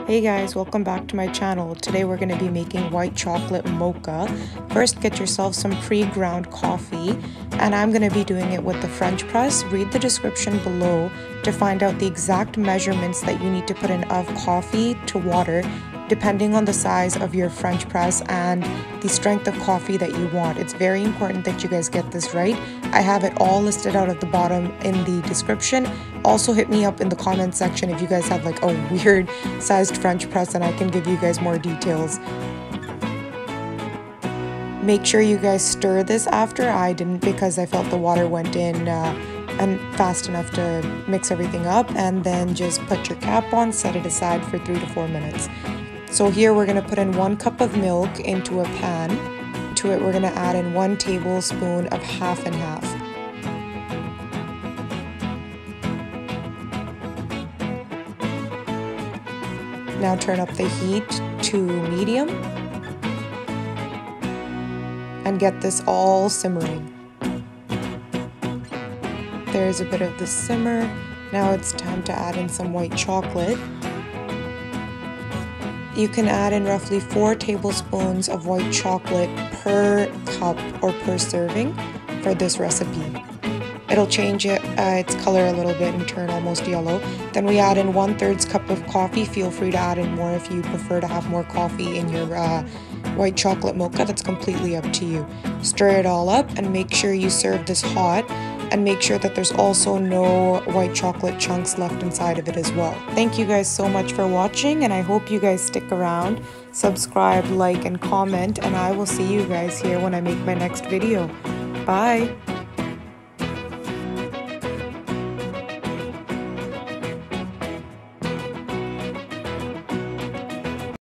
Hey guys, welcome back to my channel. Today we're going to be making white chocolate mocha. First, get yourself some pre-ground coffee, and I'm going to be doing it with the French press. Read the description below to find out the exact measurements that you need to put in of coffee to water, depending on the size of your French press and the strength of coffee that you want. It's very important that you guys get this right. I have it all listed out at the bottom in the description. Also hit me up in the comment section if you guys have like a weird sized French press and I can give you guys more details. Make sure you guys stir this after. I didn't because I felt the water went in and fast enough to mix everything up, and then just put your cap on, set it aside for 3 to 4 minutes. So here we're going to put in 1 cup of milk into a pan. To it we're going to add in 1 tablespoon of half and half. Now turn up the heat to medium and get this all simmering. There's a bit of the simmer. Now it's time to add in some white chocolate. You can add in roughly 4 tablespoons of white chocolate per cup or per serving for this recipe. It'll change its color a little bit and turn almost yellow. Then we add in 1/3 cup of coffee. Feel free to add in more if you prefer to have more coffee in your white chocolate mocha. That's completely up to you. Stir it all up and make sure you serve this hot, and make sure that there's also no white chocolate chunks left inside of it as well. Thank you guys so much for watching, and I hope you guys stick around. Subscribe, like, and comment, and I will see you guys here when I make my next video. Bye!